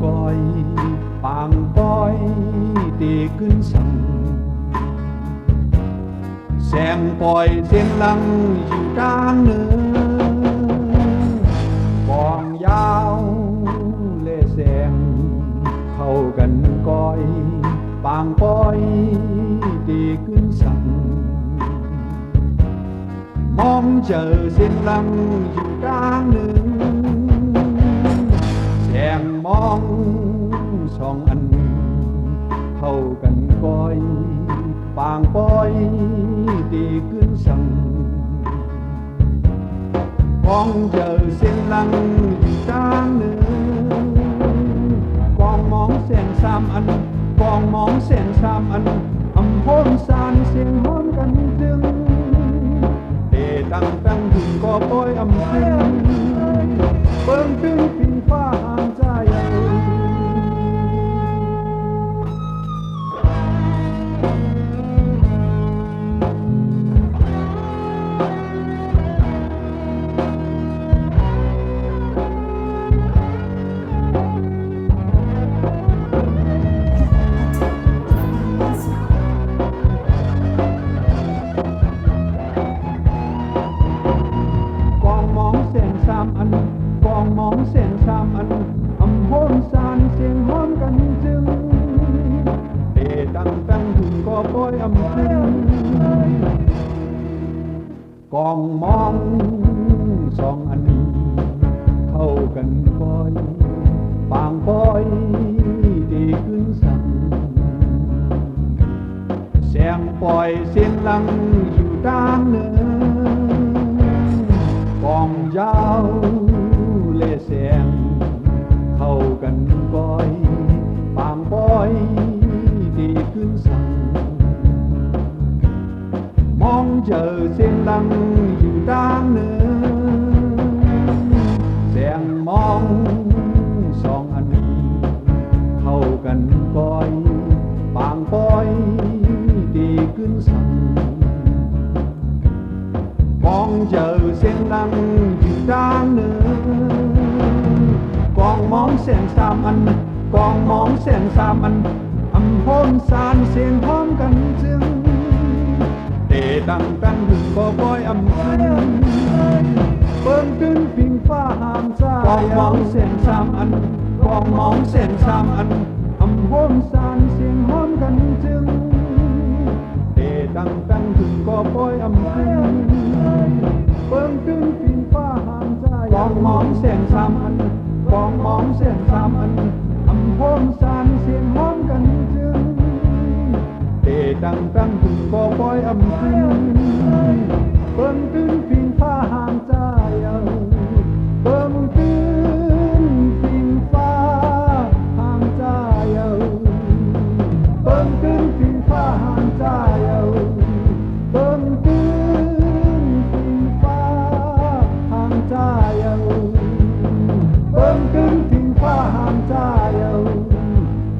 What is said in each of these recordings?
coi bằng coi đi kinh sầm xem coi xem lăng dù trang nữa còn dao lê xem khâu gần coi bằng coi đi kinh sầm mong chờ xem lăng dù trang nữa xem mong song anh hầu cần coi bằng coi đi cứng sầm con chờ xem lăng dù trang nữa con mong sen sam anh con mong sen sam anh âm hôn san sen hôn cánh rừng để tăng tăngถึงก็ปล่อยอำพึงเบิ่งถึงพิงฟ้าห่างใจอันกองมองเส้นสามอันอำโหนสานเสียงห้อมกันจึงเดดังตั้งถึงก็ปล่อยอำพึงกองมองสองอันเข้ากันปล่อยปางปล่อยดีขึ้นสั่งเสียงปล่อยเสียงลังอยู่ด้านเนื้อกองยาวเล่เสียงเข้ากันบ่อยปางบ่อยดีขึ้นสั่งมองเจอเสียงดังอยู่ด้านเนื้อเสียงมองสองอันเข้ากันบ่อยปางบ่อยดีขึ้นสั่งมองเจอเสียงดังอยู่ด้านเนื้อกองมองเส้นสามอันกองมองเส้นสามอันอำโหนสานเสียงพร้อมกันจึงเตะดังตั้งถึงบ่ปล่อยอำพึงเบิ่งถึงพิงฟ้าห้ามใจกองมองเส้นสามอันกองมองเส้นสามอันอำโหนสานเสียงพร้อมกันจึงเตะดังตั้งถึงก็ปล่อยอำพึงเบิ่งถึงพิงฟ้าห้ามใจกองมองเส้นสามอันกองมองเส้นสามอันอำโหนสานเสียงพร้อมกันจึงเตะดังตั้งถึงก็ปล่อยอำพึงเบิ่งถึงพิงฟ้าห้ามใจเบิ่งถึงพิงฟ้าห้ามใจเบิ่งถึงพิงฟ้าห้ามใจเบิ่งถึงพิงฟ้าห้ามใจเบิ่งถึงพิงฟ้าห้ามใจ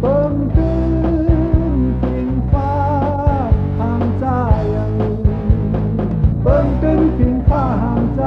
เบิ่งถึงพิงฟ้าห้ามใจเบิ่งถึงพิงฟ้าห้ามใจ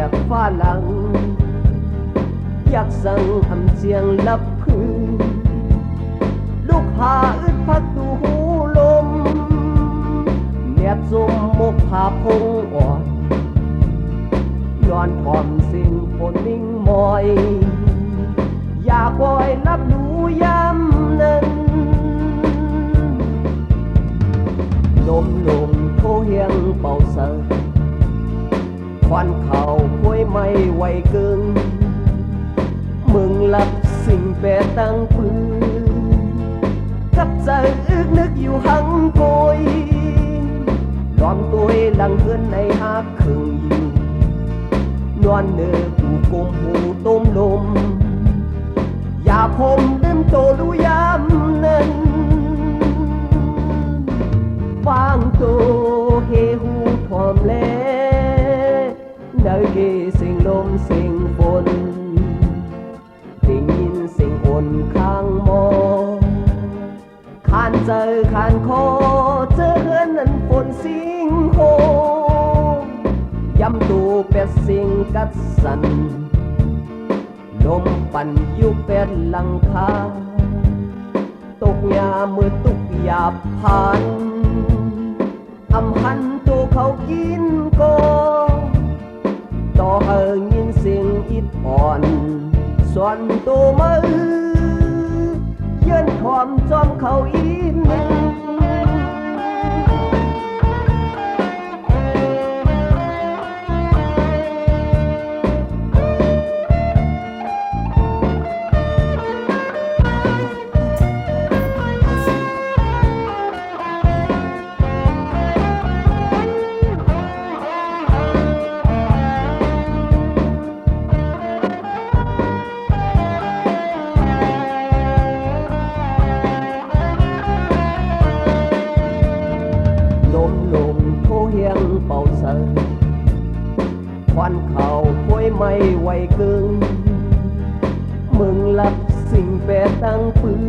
บฟ้าหลังอยากสั่งทำเสียงลับพื้นลูกหาอึดพักดูหูลมแนบสมมกผาพงอ่อนนอนทอมสิ่งฝนนิ่งมอยอยากคอยรับรู้ย้ำนั้นลมโทเฮียงเป่าเสยควันเข่าพ้วยไม่ไหวเกินมึงรับสิ่งแปรตั้งปืนกับใจอึกนึกอยู่หังโกยล้อมตัวหลังเพื่อนในหักครึ่งอยู่นวลเนื้อกูกลมหูต้มลมอย่าผมลืมโตรู้ย้ำนั้นฟังโตเฮหูทอมแลเนื้อเกเสียงลมเสียงฝนได้ยินเสียงอ่อนข้างมอขานเจอขานคอเจอเฮือนนั้นฝนสิงโฮย้ำตูเป็ดสิงกัดสันลมปั่นยุบเป็ดหลังคาตกยามือตุกหยาบผ่านอำหันตัวเขากินก็ต่อเฮยินเสียงอิดอ่อนส่วนตัวมือเยื่นความจอมเขาอินเป่าเสยควันเข่าพ้วยไม่ไหวเกินมึงรับสิ่งแปรตั้งปืน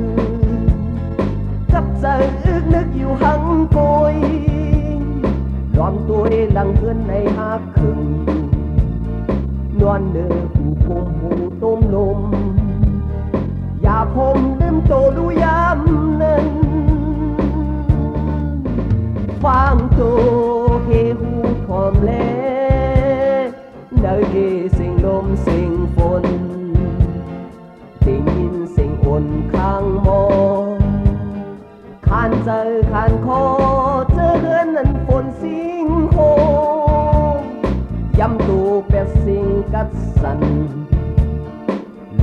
กับใจอึกนึกอยู่หังโกยล้อมตัวหลังเพื่อนในหักครึ่งอยู่นวลเนื้อกูกลมหูต้มลมอย่าผมลืมโตรู้ย้ำนั้นฟังโตเฮหูทอมแลเนื้อเกเสียงลมเสียงฝนได้ยินเสียงอ่อนข้างมอขานเจอขานคอเจอเฮือนนั้นฝนสิงโฮย้ำตูเป็ดสิงกัดสัน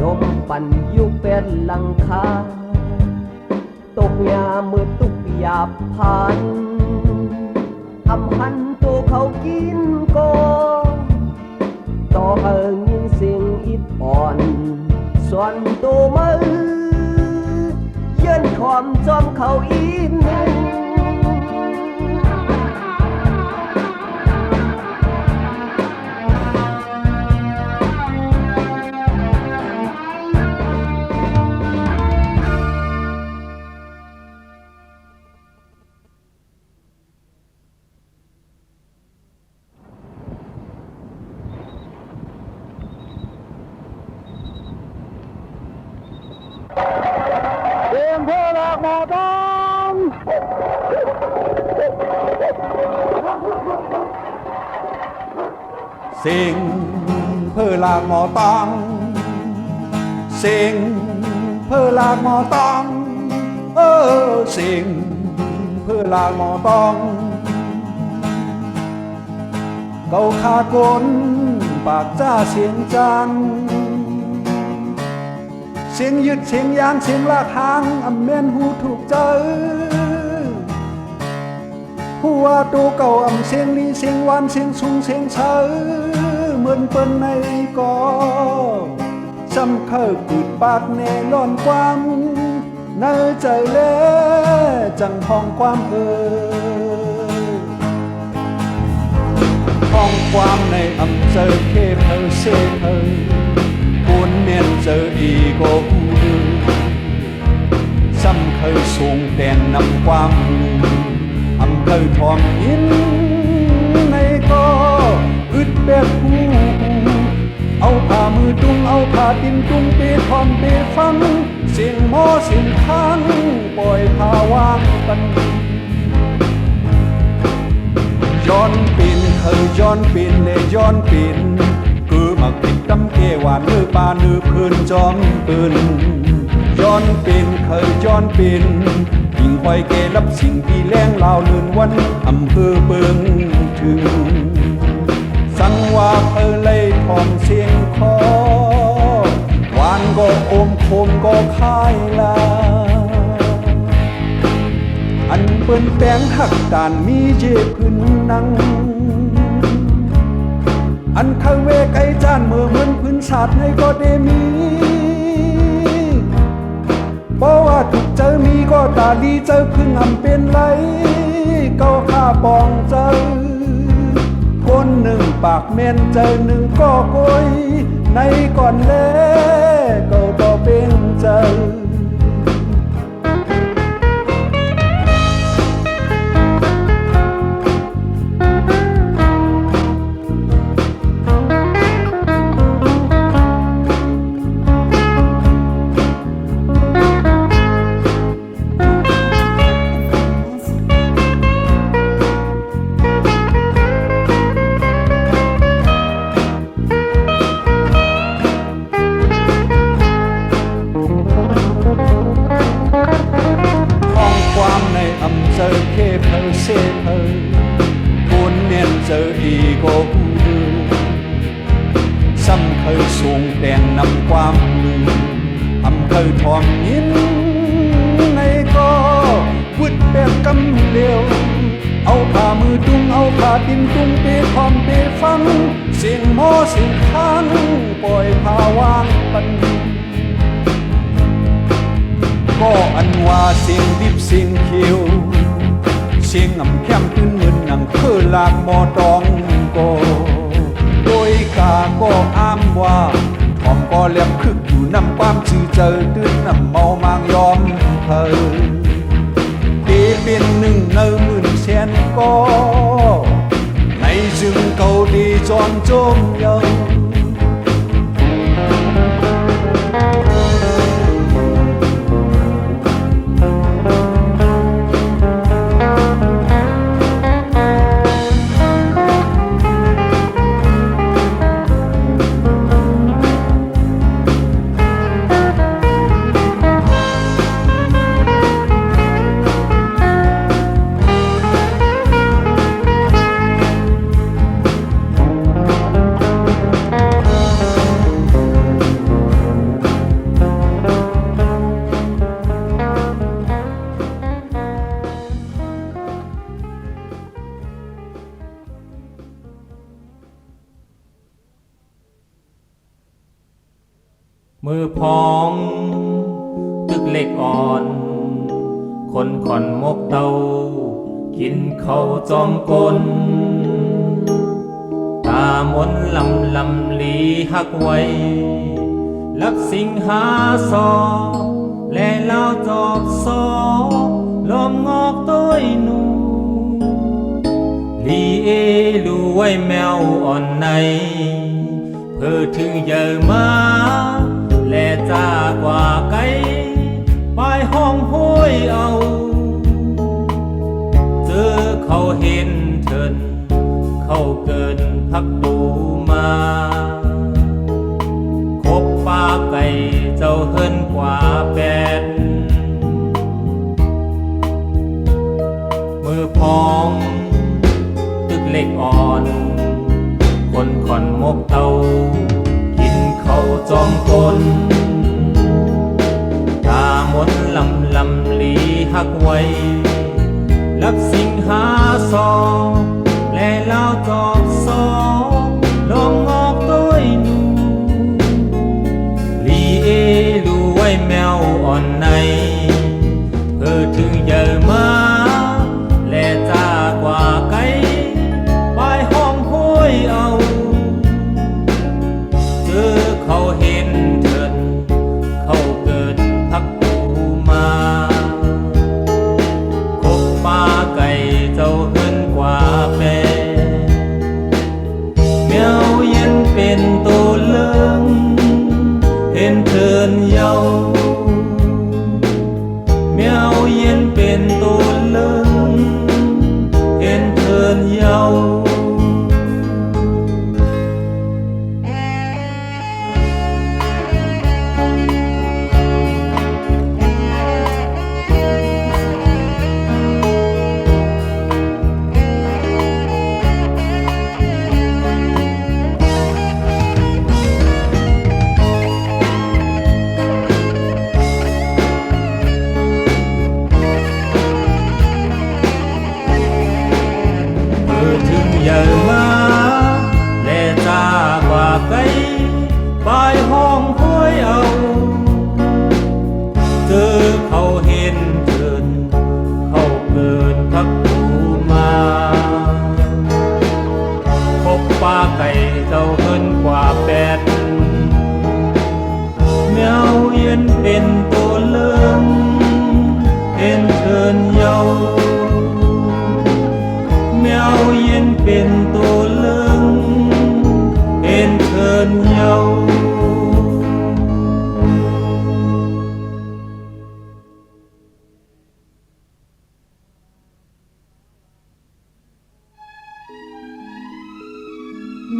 ลมปั่นยุบเป็ดหลังคาตกยามือตุกหยาบผ่านอำหันตัวเขากินก็ต่อเฮยินเสียงอิดอ่อนส่วนตัวมือเยื่นความจอมเขาอินเสียงเพลงหลากหมอตองเสียงเพลงหลากหมอตองเสียงเพลงหลากหมอตองเสียงเพลงหลากหมอตองเกาขาดคนปากจ้าเสียงจังเสียงยึดเสียงยางเสียงลากหางอำเมนหูถูกเจอหัวตูเก่าอำเสียงลีเสียงหวานเสียงสูงเสียงเชอเหมือนเปิ้นในก่อซ้ำเข้าปืดปากแน่ล้อนความเนื้อใจเล่จังห้องความห้องความในอำเจอเคเพอเซเพอปูนเมียนเจออีโกอูดือซ้ำเคยสูงแดนนำความอำเคยทอมยินในก็อึดแบบผู้ ตินตุ้งปีทอมปีฟังเสียงหมอเสียงคังปล่อยพาวางปันย้อนปีนเคยย้อนปีนเลยย้อนปีนคือมักติดตำเกหวานมือปานือพื้นจอมปืนย้อนปีนเคยย้อนปีนยิงปล่อยเกรับสิ่งที่แรงลาวลื่นวันอำเภอเปิงถึงสังว่าเลยทอมเสียงคอหวานก็อมคมก็คายลาอันเปิ้นแปลงหักตานมีเจ็บพื้นนังอันข้าเวกไอจานเมื่อเหมือนพื้นศาสตร์ให้ก็ได้มีเพราะว่าถูกเจอมีก็ตาลีเจอพึ่งอำเป็นไรเก้าข้าปองเจอคนหนึ่งปากเม่นเจอหนึ่งก็โกยในก่อนแลก็ต่อเป็นเจอเจอเคเพอเซเพอคนเนียนเจออีก็หูลือซ้ำเคยสูงแต่งนำความลืออำเคยทอมยินในก็วุดแบบกำเลียวเอาผ้ามือตุ้งเอาผ้าตินตุ้งไปทอมไปฟังเสียงหมอเสียงคังปล่อยผ้าวางปันก็อันว่าเสียงดิบเสียงเขียวเสียงอ่ำแค้มขึ้นเหมือนหนังเพื่อลากหมอตองก็โดยกาก็อ้ามว่าทอมก็เลียบคึกอยู่นำความชื่อเจอตื้นนำเมามางยอมเธอดีเป็นหนึ่งในหมื่นแสนก็ในจึงเกาดีจอนจมเยามือพองตึกเล็กอ่อนคนขอนมกเตากินข้าวจอมกลตามนลำลีหักไว้รับสิ่งหาสอบและเล่าจอบสอบลมงอกต้อยนูลีเอลูไว้แมวอ่อนในเพื่อถึงเยอะมาและจ้ากว่าไกลปลายห้องห้วยเอาเจอเขาเห็นเถินเขาเกินพักตูมาคบปลาไก่เจ้าเฮินกว่าแปดมือพองตึกเล็กอ่อนคนขอนมกเตาเขาจอมกลตามนลำลีหักไว้รับสิ่งหาสอบและเล่าจอบสอบลมงอกต้อยนูลีเอลูไว้แมวอ่อนในเพื่อถึงเยอะมาและจ้ากว่าไกลปลายห้องห้วยเอาเขาเห็นเถินเขาเกิดพักปูมาคบปลาไก่เจ้าเฮินกว่าแปแมวเย็นเป็นตัวเลิง เป็นตัวเลิงเอ็นเชิญเยาแมวเย็นเป็นตัวเลิงเอ็นเชิญเยา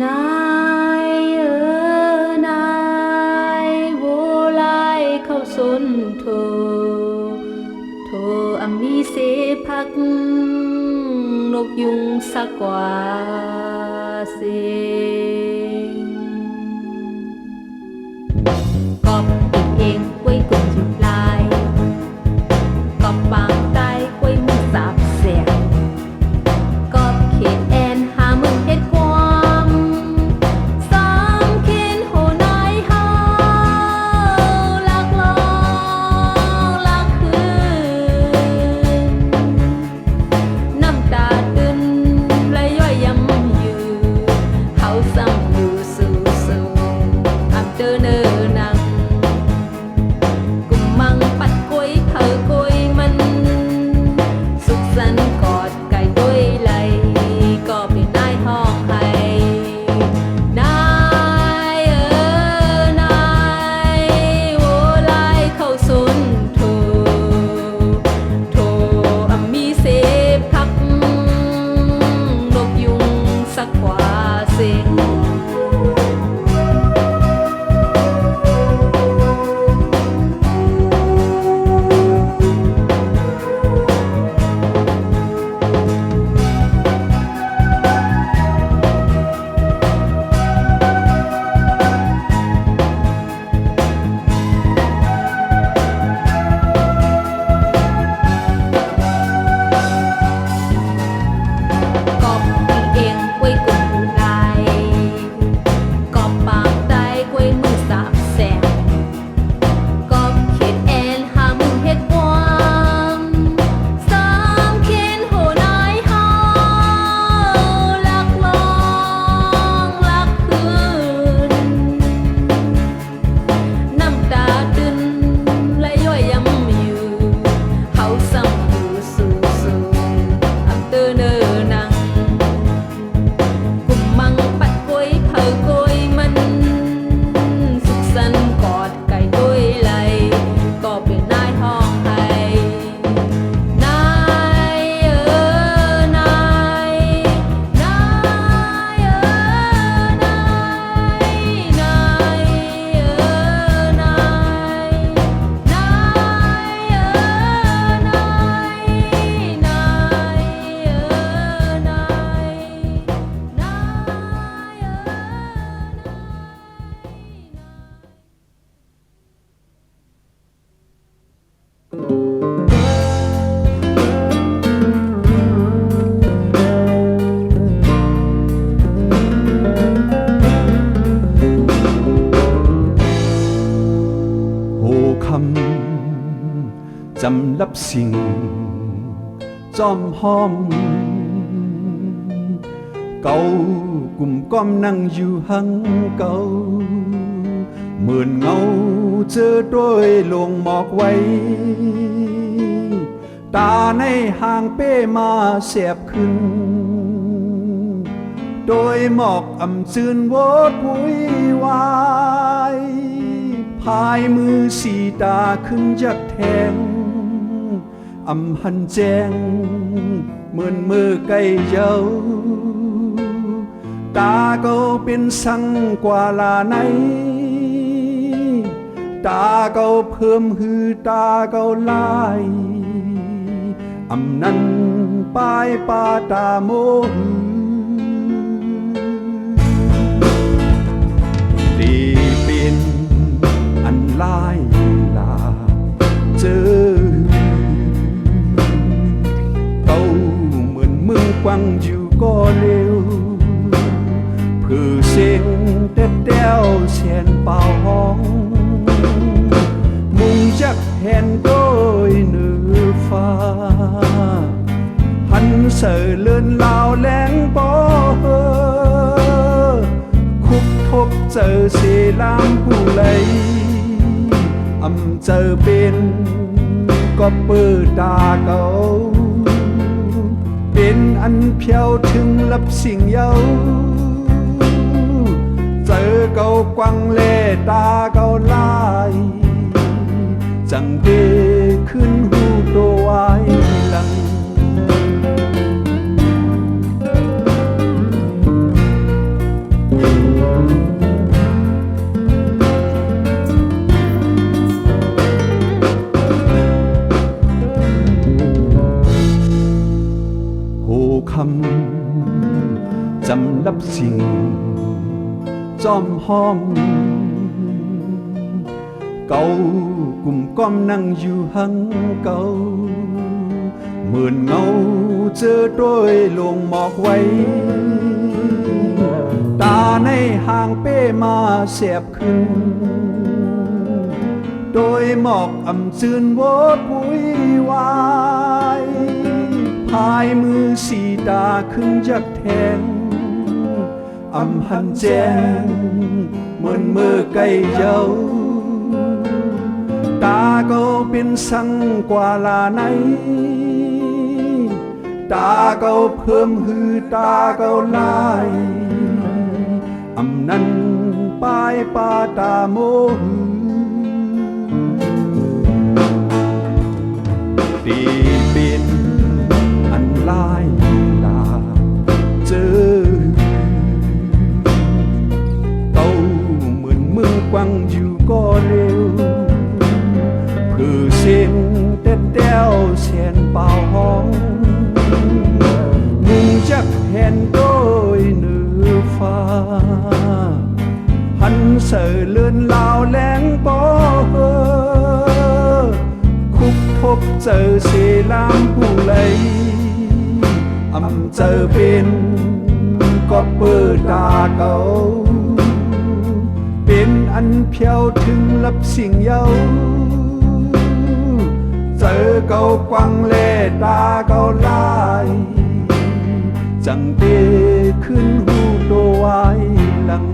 นายนายโวลายเข้าสนโทอมีเสพักนกยุงสักกว่าเสียงกอบเองกล้วยกุ่นจุดลายกอบปางใต้กล้วยมือสาบเสียงกอบเขตแอนหามึงเฮ็ดความสามเข็นโหนายเฮาลักลองลักคืนน้ำตาตึนและย่อยยำอยู่เฮาซ้ำอยู่สู่อับเดินนังกุมมังปัดกล้วยเผอกล้วยมันสุขสันต์กอดไก่ด้วยไหลก็เป็นนายห้องให้นายนายโวลายเข้าสนโทมีเสพักนกยุงสักกว่าเสียงกอบเองกล้วยกุ่นหูลายกอบปางใต้กล้วยมือสาบแสงกอบเขตแอนหามึงเฮ็ดความสามเข็นโหนายเฮาลักลองลักคืนน้ำตาตึนและย่อยยำอยู่เฮาซ้ำอยู่สู่อับเดินนังกุมมังปัดกล้วยเผากล้วยมันสุขสันต์กอดไก่ด้วยไหลก็เป็นนายห้องให้นายนายนายนายนายนายนโหคำจำลับสิ่งจอมห้อมเก่ากลุ่มก้อมนั่งอยู่หังเก่าเหมือนเงาเจอด้วยลงหมอกไว้ตาในห่างเป้มาเสียบขึ้นโดยหมอกอ่ำจืนโวดวุยวายพายมือสีตาขึ้นจากแทงอำหันแจงเหมือนมือไก่เย้าตาเกาเป็นสังกว่าลาในตาเกาเพิ่มหือตาเกาลายอำนั้นปลายปาตาโมหือดีเป็นอันลายลาเจอเก่าเหมือนมึงกวังอยู่ก็เร็วเพื่อเสียงเต้เต้วเสียนเป่าห้องมุงจักแห่นโดยเนื้อฟ้าหันเสือเลื่อนลาวแหลงปอเฮอคุกทบเจอเสลามผู้ไหล เจอเป็นก็เปิดตาเก่าเป็นอันเพียวถึงลับสิ่งเยาเจอเก่ากวังเล่ตาเก่าลายจังเดขึ้นหูตัวไว้หลังคำจำลับสิ่งจอมห้อมเก่ากลุ่มก้อมนั่งอยู่หังเก่าเหมือนเงาเจอด้วยลวงหมอกไว้ตาในห่างเป้มาเสียบขึ้นโดยหมอกอ่ำซื่นโวดปุยวายพายมือสีตาขึ้นยักแทงอำหันแจงเหมือนมือไก่เย้าตาก็เป็นสังกว่าลาในตาก็เพิ่มหือตาก็ลายอำนั้นปลายปาตาโมหือตีเป็นอันลายตาเจอเต้าเหมือนมือกวังอยู่ก็เร็วเพื่อเสียงเต้เต้วเสียนเป่าห้องมุ่งจักเห็นโดยเนื้อฟ้าหันเสือเลื่อนลาวแหลงบ่เฮอคุกทบเจอเสลามผู้ไหลเจอเป็นก็เปิดตาเก่าเป็นอันเพียวถึงลับสิ่งเยาเจอเก่ากวังเล่ตาเก่าลายจังเตขึ้นหูตัวไว้หลัง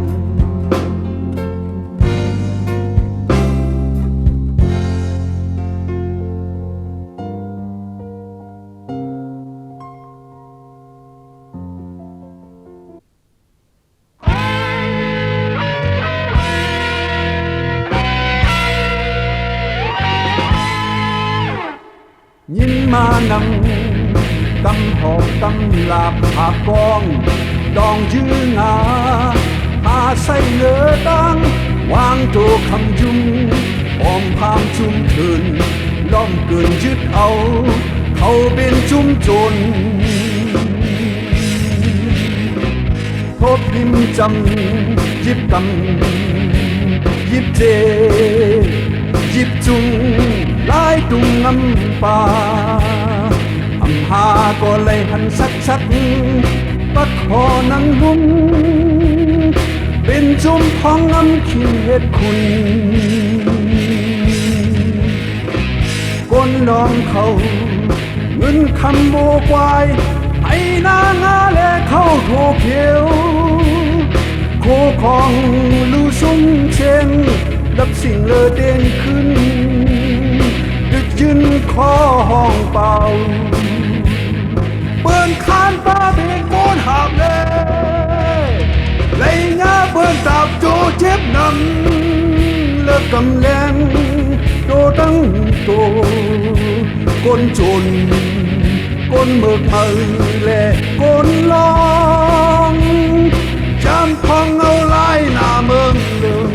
ยินมานำกำหอกกำลาบผากองดองยืงาหาใส่เนื้อดังวางโจคำจุ่มออมพามจุ่มคืนล้อมเกินยึดเอาเขาเป็นจุ่มจนทบพิมจำยิบกำยิบเจยิบจุงลายตุงน้ำป่าอำหาก็เลยหันสักปักคอนังลุ่มเป็นจุ่มทองน้ำขิงเฮ็ดคุณก้นลองเขาเงินคำโบกวายให้นางาและเข้าโถเขียวโคของลูซุ่มเชงรับสิ่งเลอเด่นขึ้นดึกยืนคอห้องเป่าเปิ้นคานป้าเบกโกนหาบเลยเลยงาเปิ้นตับโจเจ็บนำเลิกกำแลงโตตั้งโตก้นจนก้นเบิกมือและก้นลองจำพองเอาลายหน้าเมืองเดิม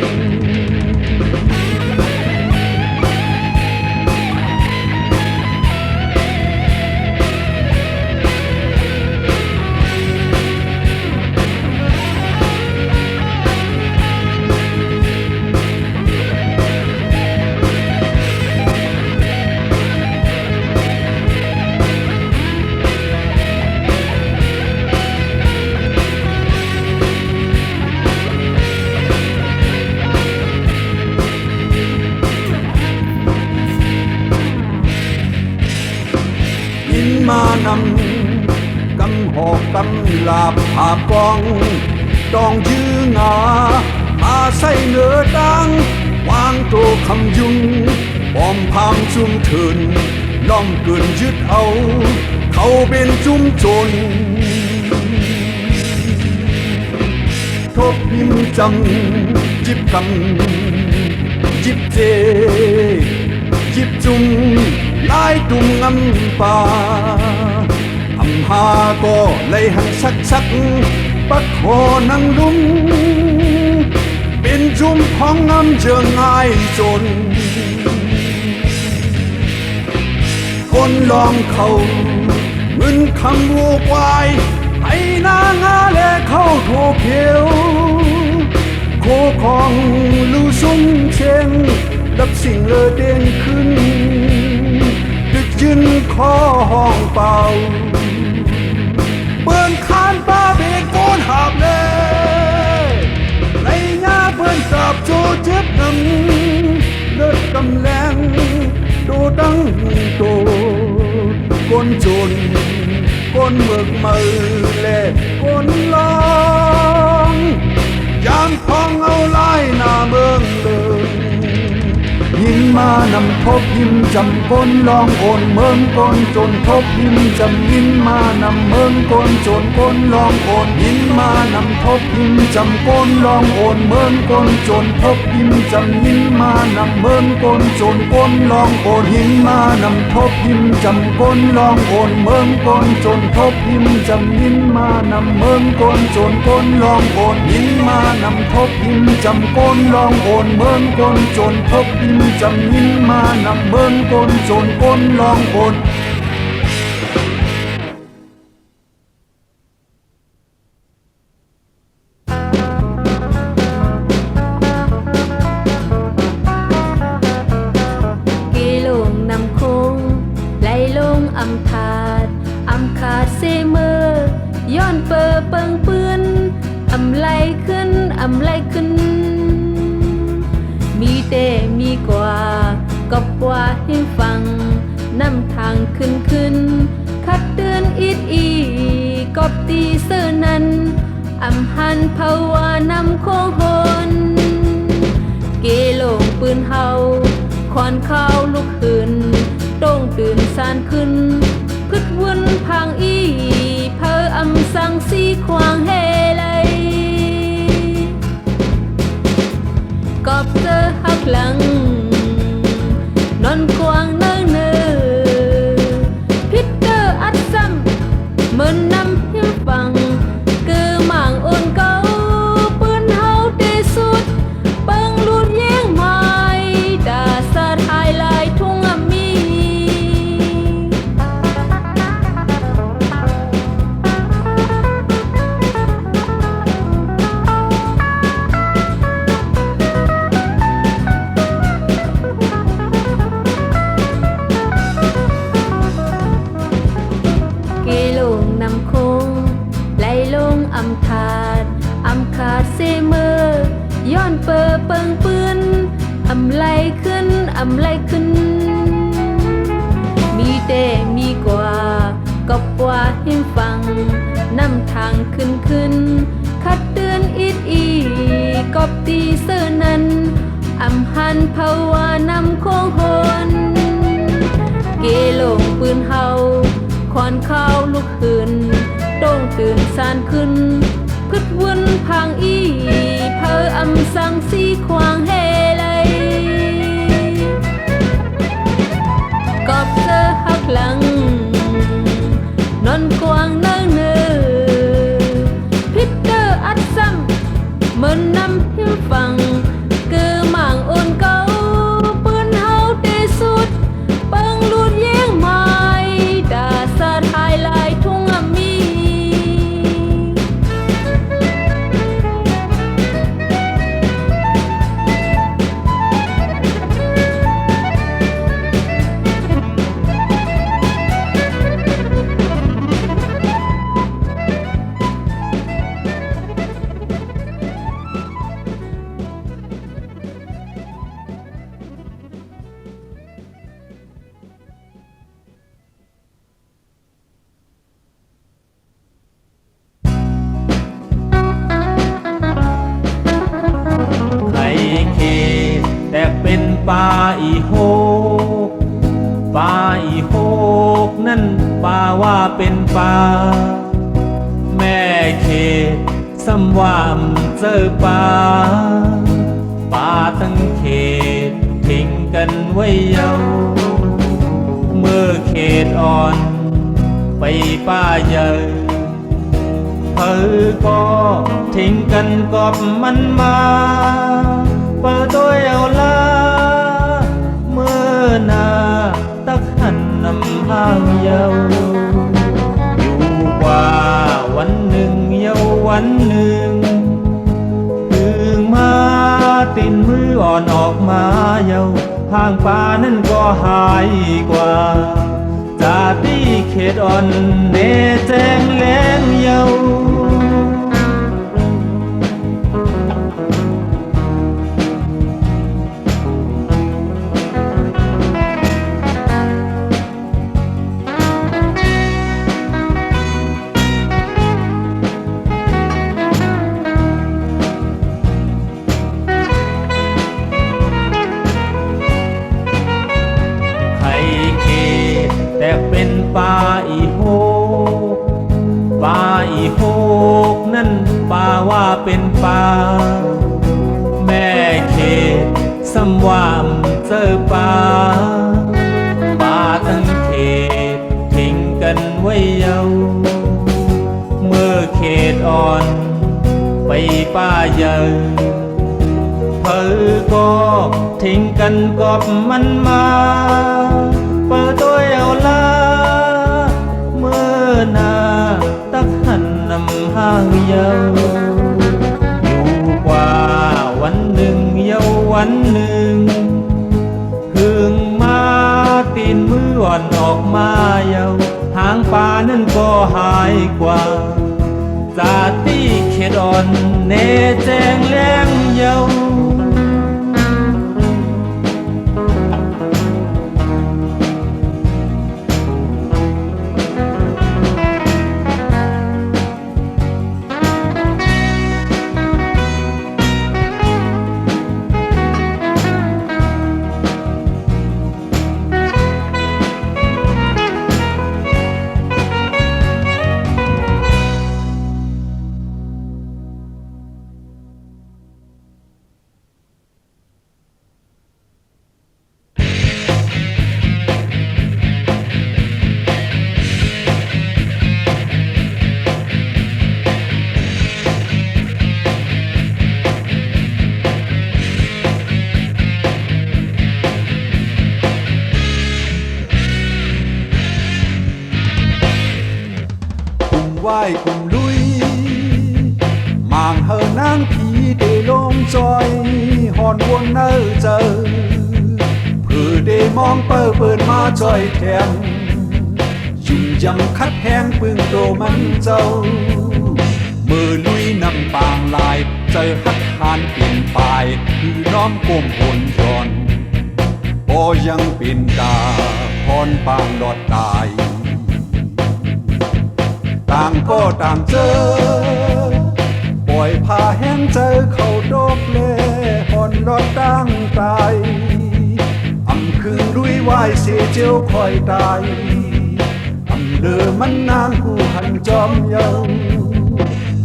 มานำกำหอกกำลาบผากองดองยืงาหาใส่เนื้อดังวาง างโตคำยุงปอมพามชุมเถินล้อมเกินยึดเอาเขาเป็นจุมจนทบพิมพ์จำจิบกันจิบเจจิบจุงลายตุงงำป่าอำหาก็เลยหันชักปัดคอนังลุงเป็นจุมของงำเจิงง่ายจนคนลองเขาเงินคำวัวควายให้นางาและเข้าโถเขียวโคของลูสุ่มเชงดับสิ่งเลอเด้งขึ้นดึกยืนคอห้องเป่าเปิ้นคานป้าเบกโกนหาบเลยในหน้าเปิ้นสาบโจเจ็บนำเลิศกำแรงดูตั้งโตคนจนคนเมือกมือและคนลองยามพองเอาไล่หน้าเมืองเลยยินมานำทบยิ้มจำก้นลองโอนเมืองก้นจนทบยิ้มจำยินมานำเมืองก้นจนก้นลองโอนยินมานำทบยิ้มจำก้นลองโอนเมืองก้นจนทบยิ้มจำยินมานำเมืองก้นจนก้นลองโอนยินมานำทบยิ้มจำก้นลองโอนเมืองก้นจนทบยิ้มจำยินมานำเมืองก้นจนก้นลองโอนยินมานำทบยิ้มจำก้นลองโอนเมืองก้นจนทบยิ้มจำยินมานำเมืองก้นจนก้นลองโอนย้อนเปอเปิงปืนอำไลขึ้นมีแต่มีกว่าก็กว่าให้ฟังนำทางขึ้นคัดเตือนอีกอบตีเสื้อนั้นอำหันภาวานำโคงหนเกลงปืนเฮาคอนข้าวลุกขึ้นต้องตื่นสานขึ้นพึดวุ่นพังเพออำสังสีควางเฮเลยกอบเจอหักหลังนอนควางเนื้อพิษเตอร์อัดซ้ำเหมือนนำหิมฟังคือหมางโอนเกาปืนเฮาเตสุดเปิงลุดแย่งไม้ดาสะทายลายทุ่งมีย้อนเปอเปิงปืนอำไลขึ้นมีแต่มีกว่าก็กว่าให้ฟังนำทางขึ้นคัดเตือนอีกอบตีเสื้อนั้นอำหันภาวานำโคงหนเกลงปืนเฮาคอนข้าวลุกขึ้นต้องตื่นสานขึ้นพึดวุ่นพังเพออำสังสีควางเฮเลยกอบเจอหักหลังนอนกวางเนื้อพิษเตอร์อัดซ้ำเหมือนนำหิมฟังคือหมางโอนเกาปืนเฮาเตสุดเปิงลุดแย่งไม้ดาสะทายลายทุ่งมี ก ป่าอีโฮกป่าอีโฮกนั่นป่าว่าเป็นป่าแม่เขตซ้ำว่าเจอป่าป่าทั้งเขตทิ้งกันไว้เยาเมื่อเขตอ่อนไปป่าใหญ่เธอก็ทิ้งกันกอบมันมาเปิดด้วยเอาลาเมื่อนาตักหันนำห้างเยาอยู่กว่าวันหนึ่งเยาวันหนึ่งถึงมาตินมืออ่อนออกมาเยาห่างป่านั่นก็หายกว่าจากที่เขตอ่อนเนแจงแรงเยาแต่เป็นป่าอีโฮกป่าอีโฮกนั่นป่าว่าเป็นป่าแม่เขตซ้ำว่าเจอป่าป่าทั้งเขตทิ้งกันไว้เยาเมื่อเขตอ่อนไปป่าใหญ่เธอก็ทิ้งกันกอบมันมาเปิดตัวเอาลาเมื่อนาตักหันนำห้างเยาอยู่กว่าวันหนึ่งเยาวันหนึ่งถึงมาตีนมืออ่อนออกมาเยาหางป่านั่นก็หายกว่าจากที่เขตอ่อนเนแจงแรงเยาไหว้กุมลุยมางเฮอนางผีได้ลมจอยหอนวนเนอเจอเพื่อได้มองเปิดมาจอยแทนยุ่งยำคัดแหงปึงโตมันเจ้ามือลุยนำปางลายเจอฮัดหานเปลี่ยนปลายคือน้อมก้มหนย้อนบ่ยังเป็นตาพรปางหลอดตายต่างก็ต่างเจอปล่อยพาแห้งเจอเข้าดอกเล่หอนรอดตั้งตายอำคือรุยไหวเสียเจียวคอยตายอำเดอมันนางผู้หันจอมเยา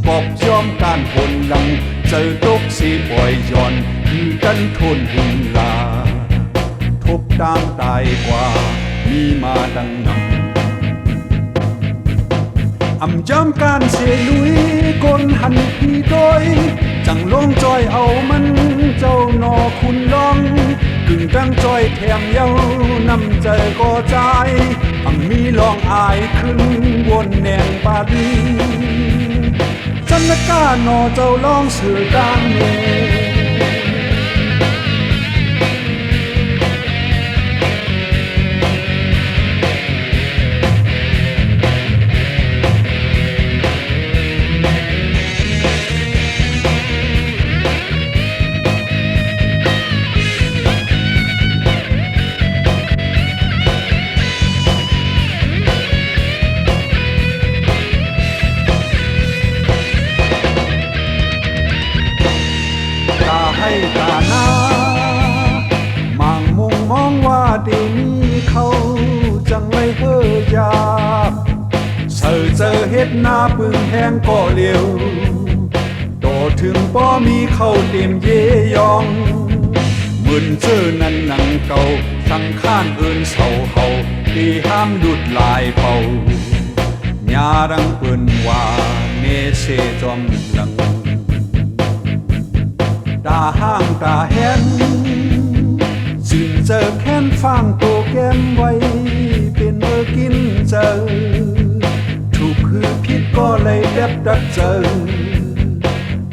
ปอบจอมการผลลังเจอตกสีปล่อยย้อนคือกันทนหุนลาทบต่างตายกว่ามีมาดังนำอำจำการเสียลุยคนหันพี่โดยจังลงจอยเอามันเจ้าหนอคุณลองกึ่งตั้งจอยแถมเย้านำใจก็ใจอำมีลองอายขึ้นวนแนงปาดีจันละกาหนอเจ้าลองเสือกางเน ดหน้าปึงแห้งก็เลียวโตถึงป้อมีเข้าเต็มเยยองมึนเจอนั้นหนังเก่าสังข้านเอินเศร้าเฮาตีห้ามดุดลายเป่าญาดังเปิ้นว่าเนเชจอมหลังตาห้างตาแหนจึงเจอแค้นฟังโตแก้มไว้เป็นกินเจอถูกคือพิษก็เลยเด็บดัดเจอ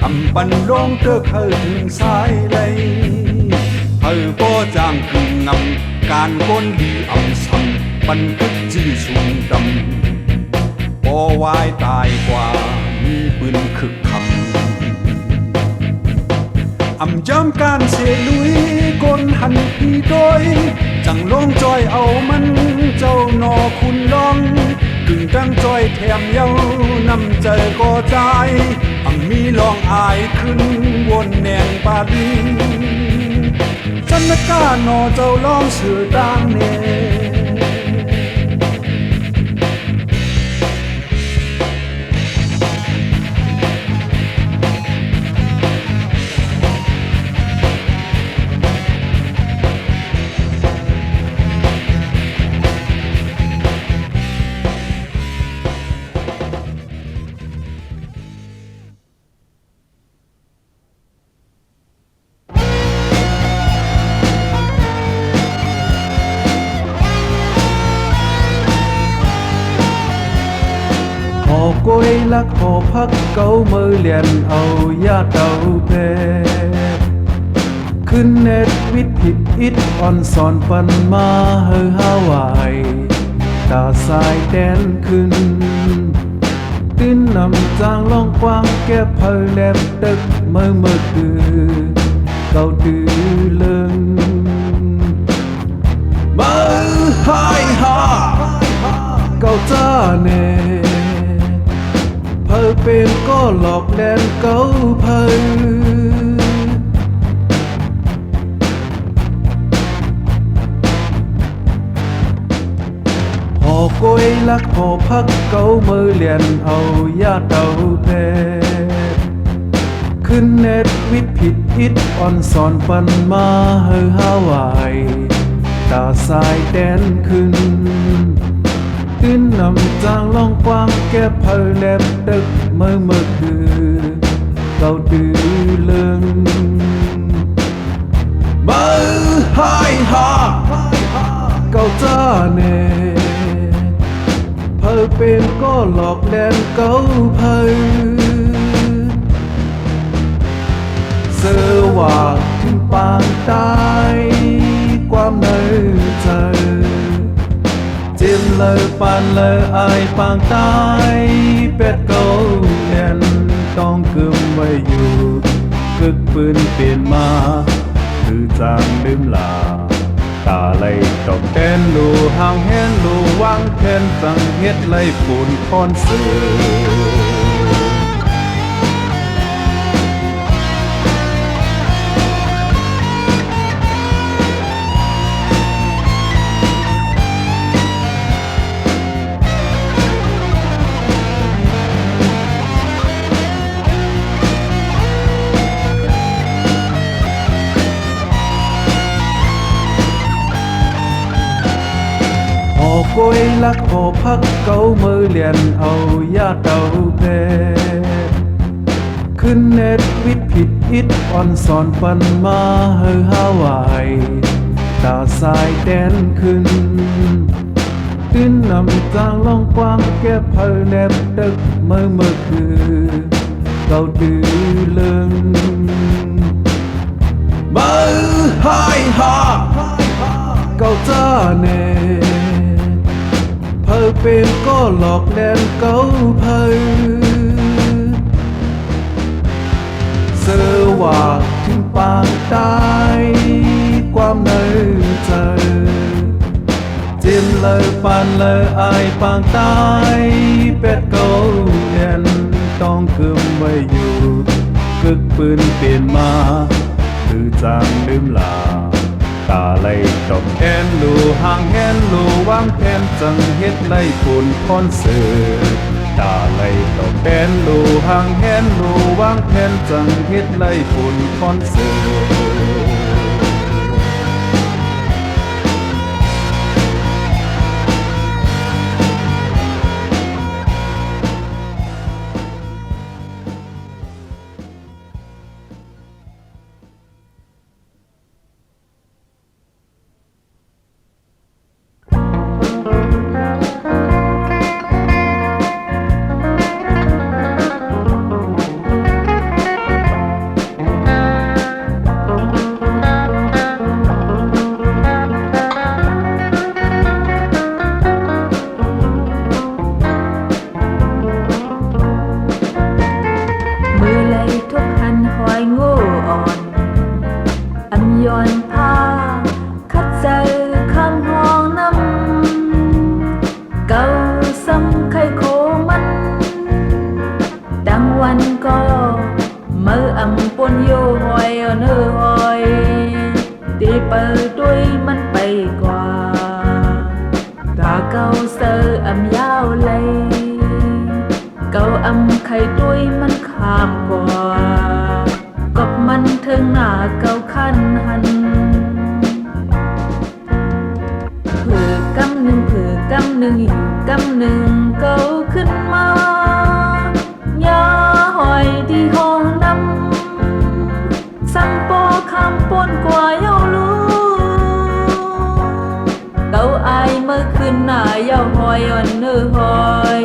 อำปันลงเตอเข้าถึงสายเลยเฮาก็จางกึ่งงำการก้นดีอำซ้ำปันกึกจื้อชุมดำบ่วายตายกว่ามีปืนคึกคำอำจำการเสลุยคนหันพี่โดยจังลงจอยเอามันเจ้านอคุณลองกึ่งตั้งจอยแถมเย้านำใจก็ใจอำมีลองอายขึ้นวนแนงปาดีจันนกานอเจ้าลองเสือต่างเนกล้วยลักหอพักเก่ามือเลียนเอายาเต่าเพขึ้นเน็ตวิทผิดอิดอ่อนสอนปันมาเฮอฮาวายตาสายแดนขึ้นตื้นนำจางล่องกว้างแก้เพลแลมตึกเมื่อคือเก่าดื้อเลิงมือหายหาเก่าจ้าเน่เพอเป็นก็หลอกแดนเก่าเพอหอกล้วยลักหอพักเก่ามือเลียนเอายาเต่าเพขึ้นเน็ตวิทผิดอิดอ่อนสอนปันมาเฮอฮาวายตาสายแดนขึ้นตื้นนำจางล่องกว้างแก้เพลแลมตึกเมื่อคือเก่าดื้อเลิงมือหายหาเก่าจ้าเน่เพอเป็นก็หลอกแดนเก่าเพอเสือว่าถึงปางตายความในใจจิ้มเลยปานเลยอายปางตายเป็ดเก่าแน่นต้องกึมไว้อยู่กึกปืนเปลี่ยนมาคือจางลืมลาตาไหลตกเต้นลูห่างเห็นลูวางแขนสังเฮ็ดไหลปูนคอนเสือกล้วยลักหอพักเก่ามือเลียนเอายาเต่าเพขึ้นเน็ตวิทผิดอิดอ่อนสอนปันมาเฮอฮาวายตาสายแดนขึ้นตื้นนำจางล่องกว้างแก้เพลแลมตึกเมื่อคือเก่าดื้อเลิงมือหายหาเก่าจ้าเน่เพอเป็นก็หลอกแดนเก่าเพอเสือว่าถึงปางตายความในใจจิ้มเลยปานเลยอายปางตายเป็ดเก่าแน่นต้องกึมไว้อยู่กึกปืนเปลี่ยนมาคือจางลืมลาตาไหลตกแอนลูห่างแหนลูวางแผนจังเฮ็ดไหลปูนคอนเสิร์ต ตาไหลต่อเป็นลูห่างเห็นลูวางแผนจังเฮ็ดไล่ฝุ่นคอนเสิร์ตย้อนพาคัดใจข้างห้องน้ำเก่าซ้ำไข่โคมันดังวันก็มืออ่ำปนโยหอยเนื้อหอยตีเปิดด้วยมันไปกว่าตาเก่าเสืออ่ำยาวเลยเก่าอ่ำไข่ด้วยมันข้ามกว่ากบมันถึงหน้าเก่าขั้นหันผือกำหนึ่งผือกำหนึ่งอยู่กำหนึ่งเก่าขึ้นมาย่าหอยที่ห้องน้ำสั่งโปคำปนกว่าเย้าลูเก่าอายเมื่อคืนหน้าเย้าหอยอ่อนเนื้อหอย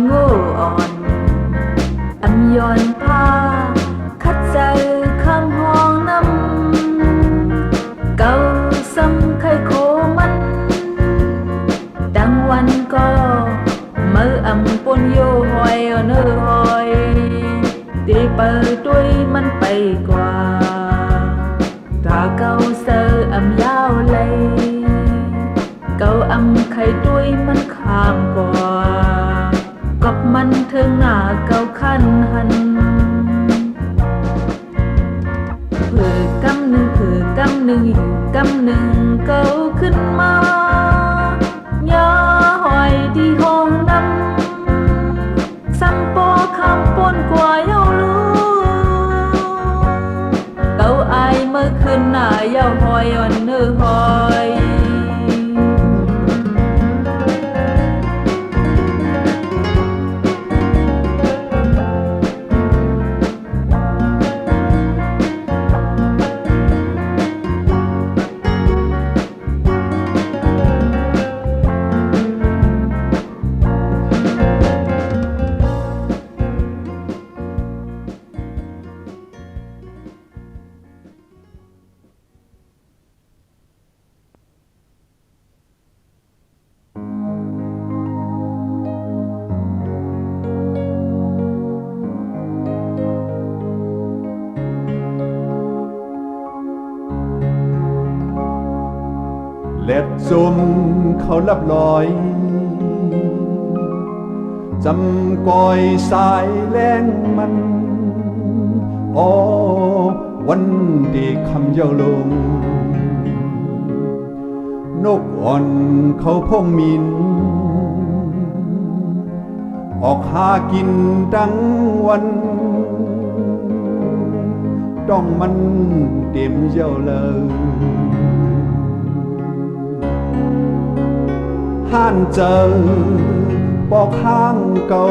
โง่อ่อนอ่ำย้อนพาคัดใจข้างห้องน้ำเก่าซ้ำไข่โคมันดังวันก็มืออ่ำปนโยหอยเนื้อหอยตีเปิดด้วยมันไปกว่าตาเก่าเสืออ่ำยาวเลยเก่าอ่ำไข่ด้วยมันข้ามกว่ากับมันถึงหน้าเก่าขั้นหันผือกำหนึ่งผือกำหนึ่งอยู่กำหนึ่งเก่าขึ้นมาย่าหอยที่ห้องน้ำสั่งโปคำปนกว่าเย้าลูเก่าอายเมื่อคืนหน้าเย้าหอยอ่อนเนื้อหอยเล็ดซุ่มเขาลับลอยจำกอยสายแรงมันอ๋อวันที่คำเย้าลงนกอ่อนเขาพงมินออกหากินดังวันต้องมันเต็มเย้าเลยห่านเจอปอกข้างเก่า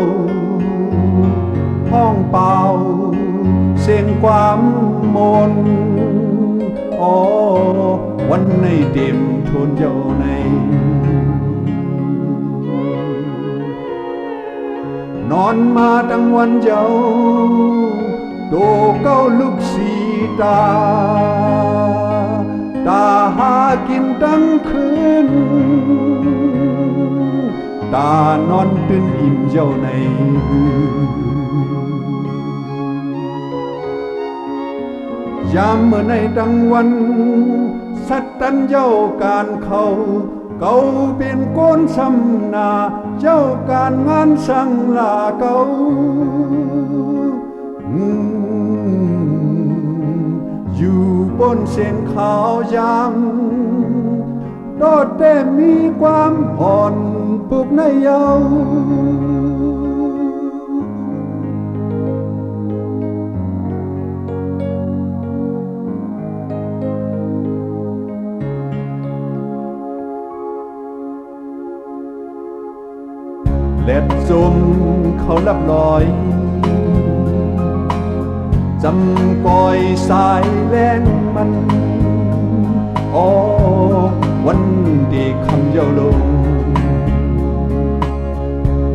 ห้องเปล่าเสียงความมนอ๋อวันในเต็มทนเย้าในนอนมาตั้งวันเย้าโตเก้าลูกสีตาหากินตั้งคืนตานอนตื่นอิ่มเย้าใน ยามเมื่อในดังวันสัตตันเย้าการเขาเก่าเป็นโกนสำนาเจ้าการงานสั่งลาเก่าอยู่บนเส้นขาวยังโดดแต่มีความอ่อนปลุกในเยาว์เล็ดซุ่มเขาลับลอยจำก้อยสายแรงมันอ๋อวันดีคำเย้าลง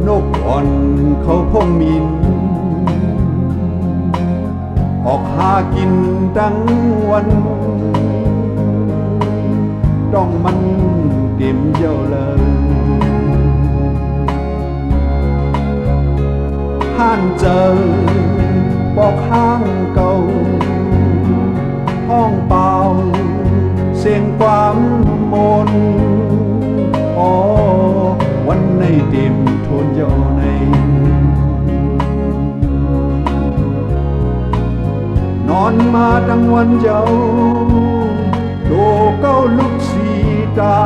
นกอ่อนเขาพงมินออกหากินดังวันต้องมันเก็มเย้าเลยห้านเจอบอกห้างเก่าห้องเปล่าเสียงความมนอ๋อวันในเต็มทนเย้าในนอนมาทั้งวันเย้าโดเก้าลุกสีตา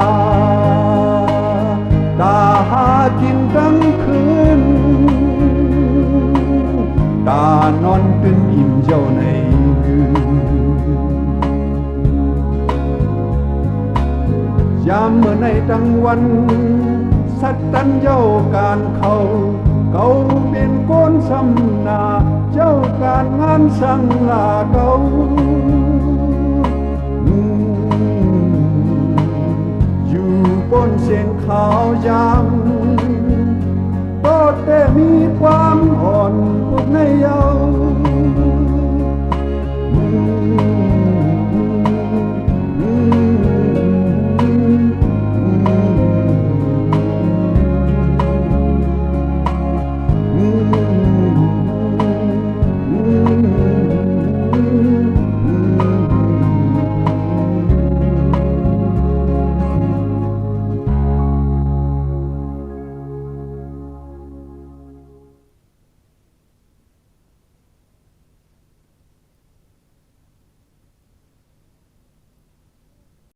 หากินทั้งคืนตานอนตื่นอิ่มเย้าในคืนยามเมื่อในตั้งวันสัตตันเย้าการเขาเก่าเป็นโกนสำนาเจ้าการงานสั่งลาเก่าอยู่บนเส้นขาวยังโตแต่มีความอ่อนพวกในเยาว์